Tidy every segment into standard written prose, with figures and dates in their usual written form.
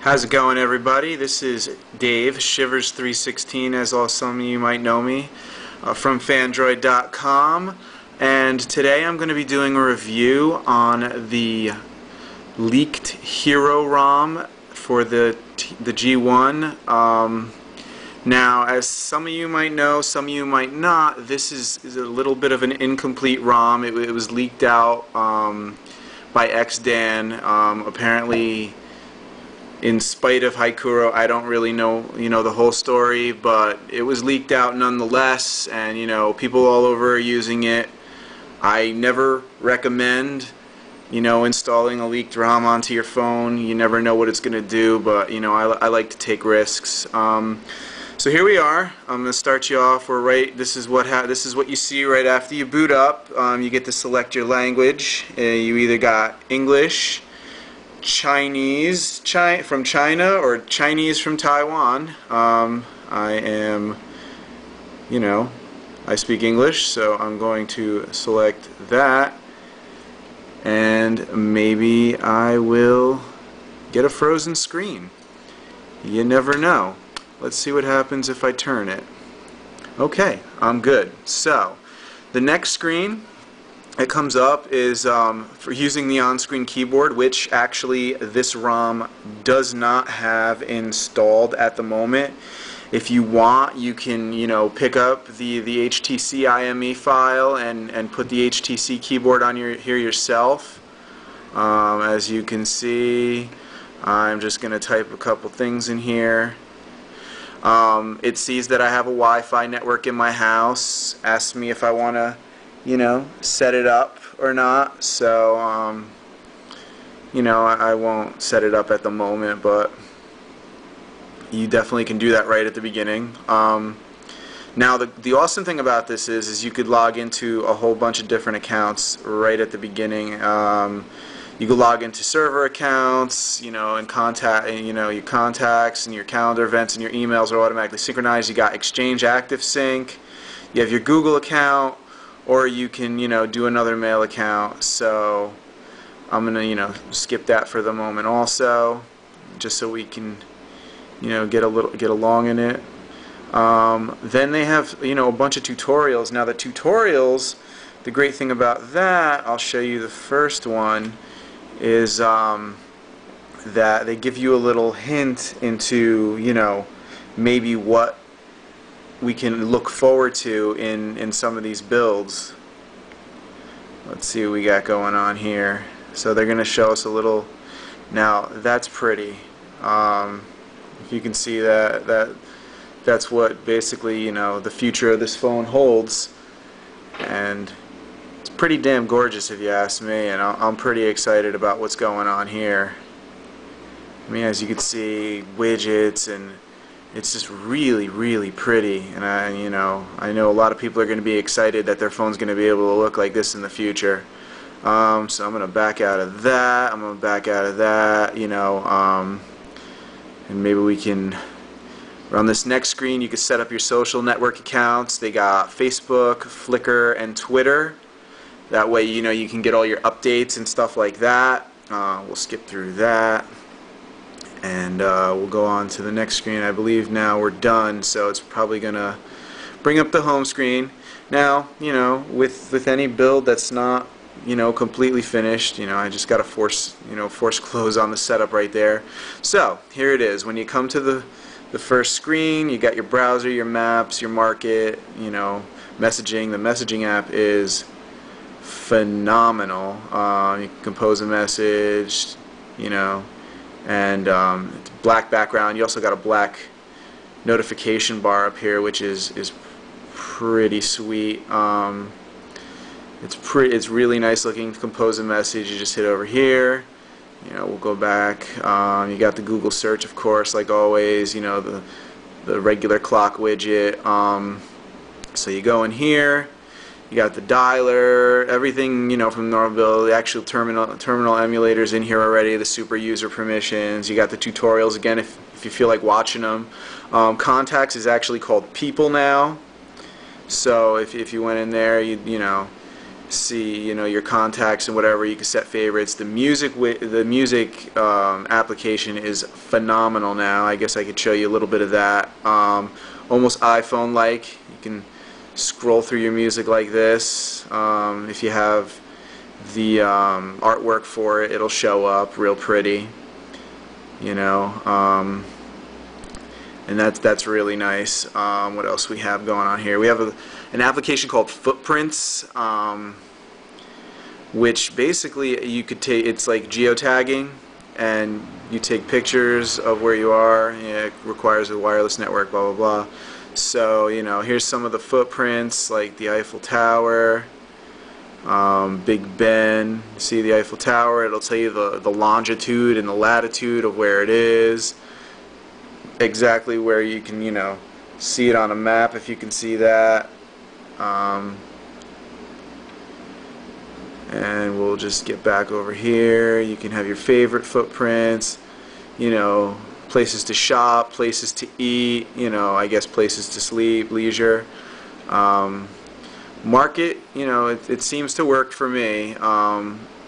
How's it going, everybody? This is Dave, Shivers316, as some of you might know me, from Fandroid.com, and today I'm going to be doing a review on the leaked Hero ROM for the G1. Now, as some of you might know, some of you might not, this is a little bit of an incomplete ROM. It was leaked out by XDan. Apparently, in spite of Haikuro, I don't really know, the whole story, but it was leaked out nonetheless, and, people all over are using it. I never recommend, installing a leaked ROM onto your phone. You never know what it's going to do, but, I like to take risks. So here we are. I'm going to start you off. This is what you see right after you boot up. You get to select your language. You either got English, Chinese from China, or Chinese from Taiwan. I speak English, so I'm going to select that, and maybe I will get a frozen screen. You never know. Let's see what happens if I turn it. Okay, I'm good. So, the next screen that comes up is for using the on-screen keyboard, which actually this ROM does not have installed at the moment. If you want, you can pick up the HTC IME file and put the HTC keyboard on here yourself. As you can see, I'm just going to type a couple things in here. It sees that I have a Wi-Fi network in my house, asks me if I want to set it up or not. So I won't set it up at the moment, but you definitely can do that right at the beginning. Now the awesome thing about this is you could log into a whole bunch of different accounts right at the beginning. You can log into server accounts, and contact, your contacts and your calendar events and your emails are automatically synchronized. You got Exchange ActiveSync. You have your Google account, or you can do another mail account. So I'm gonna skip that for the moment also, just so we can get along in it. Then they have a bunch of tutorials. Now the tutorials, the great thing about that, I'll show you the first one, is that they give you a little hint into maybe what we can look forward to in some of these builds. Let's see what we got going on here. So they're going to show us a little. Now that's pretty. If you can see that's what basically the future of this phone holds, and it's pretty damn gorgeous if you ask me, and I'm pretty excited about what's going on here. I mean, as you can see, widgets, and it's just really, really pretty, and I know a lot of people are going to be excited that their phone's going to be able to look like this in the future. So I'm going to back out of that. I'm going to back out of that. And maybe we can. On this next screen, you can set up your social network accounts. They got Facebook, Flickr, and Twitter. That way, you can get all your updates and stuff like that. We'll skip through that. And we'll go on to the next screen. I believe now we're done, so it's probably gonna bring up the home screen. Now, with any build that's not, completely finished, I just gotta force close on the setup right there. So here it is. When you come to the first screen, you got your browser, your maps, your market, messaging. The messaging app is phenomenal. You can compose a message, and it's black background. You also got a black notification bar up here, which is pretty sweet. It's really nice looking. To compose a message, you just hit over here. We'll go back. You got the Google search, of course, like always. The regular clock widget. So you go in here. You got the dialer, everything from normal build, the actual terminal emulators in here already, the super user permissions. You got the tutorials again if you feel like watching them. Contacts is actually called People now. So if you went in there, see, you know, your contacts and whatever. You can set favorites. The music application is phenomenal now. I guess I could show you a little bit of that. Almost iPhone-like. You can scroll through your music like this. If you have the artwork for it, it'll show up real pretty. You know, and that's really nice. What else we have going on here? We have an application called Footprints, which basically you could take. It's like geotagging, and you take pictures of where you are. Yeah, it requires a wireless network, blah blah blah. So, you know, here's some of the footprints, like the Eiffel Tower, Big Ben. See the Eiffel Tower? It'll tell you the longitude and the latitude of where it is. Exactly where you can, you know, see it on a map, if you can see that. And we'll just get back over here. You can have your favorite footprints, you know, places to shop, places to eat, you know, I guess places to sleep, leisure. Market, you know, it seems to work for me.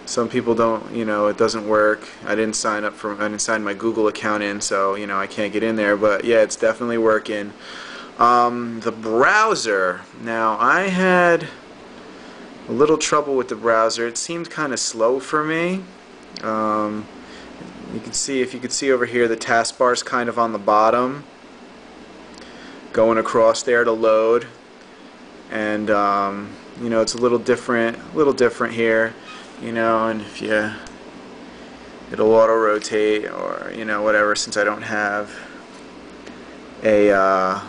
Some people don't, you know, it doesn't work. I didn't sign my Google account in, so, you know, I can't get in there. But yeah, it's definitely working. The browser. Now, I had a little trouble with the browser. It seemed kind of slow for me. You can see, if you could see over here, the taskbar is kind of on the bottom, going across there to load. And you know, it's a little different here. You know, and if it'll auto rotate, or, you know, whatever. Since I don't have the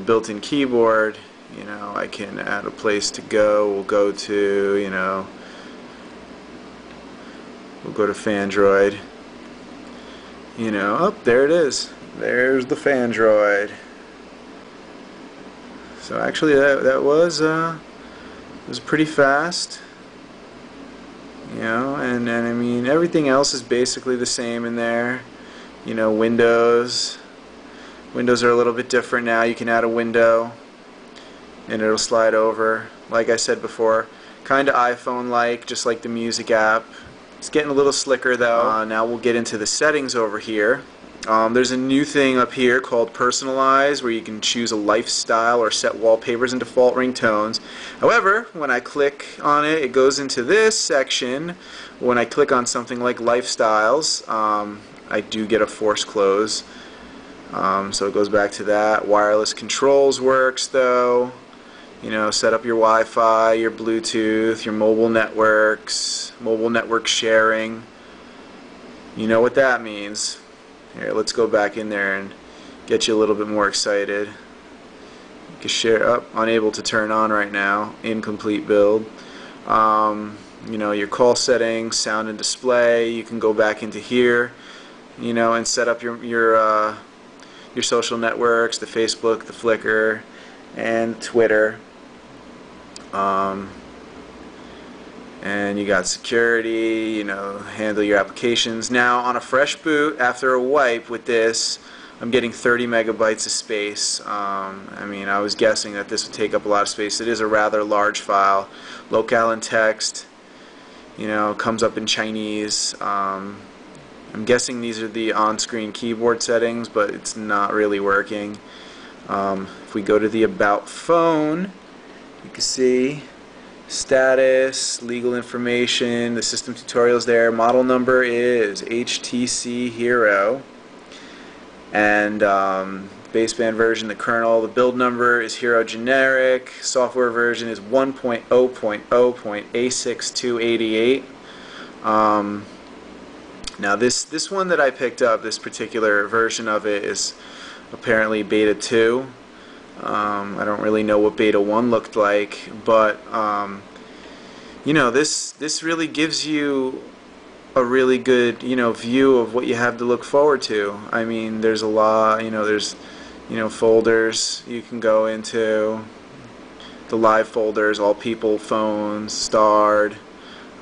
built-in keyboard, you know, I can add a place to go. We'll go to, you know, we'll go to Fandroid. You know, oh, there it is. There's the Fandroid. So actually, that was pretty fast. You know, and I mean, everything else is basically the same in there. You know, Windows are a little bit different now. You can add a window and it'll slide over. Like I said before, kind of iPhone-like, just like the music app. It's getting a little slicker though. Now we'll get into the settings over here. There's a new thing up here called Personalize, where you can choose a lifestyle or set wallpapers and default ringtones. However, when I click on it, it goes into this section. When I click on something like Lifestyles, I do get a force close. So it goes back to that. Wireless controls works though. You know, set up your Wi-Fi, your Bluetooth, your mobile networks, mobile network sharing. You know what that means. Here, let's go back in there and get you a little bit more excited. You can share, unable to turn on right now, incomplete build. You know, your call settings, sound and display. You can go back into here, you know, and set up your social networks, the Facebook, the Flickr, and Twitter. And you got security, you know, handle your applications. Now, on a fresh boot, after a wipe with this, I'm getting 30 megabytes of space. I mean, I was guessing that this would take up a lot of space. It is a rather large file. Locale and text, you know, comes up in Chinese. I'm guessing these are the on-screen keyboard settings, but it's not really working. If we go to the About phone, you can see status, legal information, the system tutorials there. Model number is HTC Hero, and baseband version, the kernel, the build number is Hero Generic, software version is 1.0.0.A6288. Now this one that I picked up, this particular version of it, is apparently beta 2. I don't really know what beta 1 looked like, but you know, this really gives you a really good, you know, view of what you have to look forward to. I mean, there's a lot, you know, there's, you know, folders you can go into, the live folders, all people, phones, starred.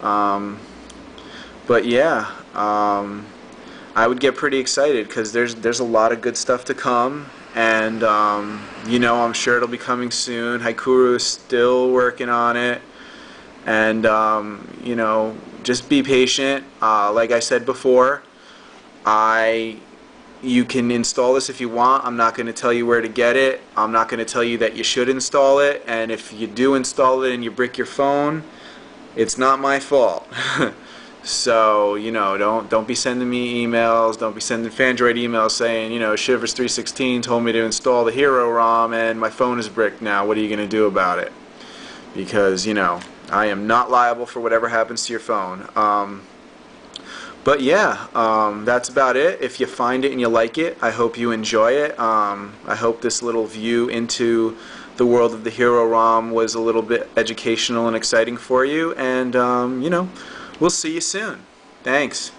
But yeah, I would get pretty excited because there's a lot of good stuff to come. And you know, I'm sure it'll be coming soon. Haikuru is still working on it, And you know, just be patient. Like I said before, you can install this if you want. I'm not going to tell you where to get it. I'm not going to tell you that you should install it. And if you do install it and you brick your phone, it's not my fault. So, you know, don't be sending me emails. Don't be sending Fandroid emails saying, you know, Shivers316 told me to install the Hero ROM and my phone is bricked now. What are you going to do about it? Because, you know, I am not liable for whatever happens to your phone. But yeah, that's about it. If you find it and you like it, I hope you enjoy it. I hope this little view into the world of the Hero ROM was a little bit educational and exciting for you. And, you know, we'll see you soon. Thanks.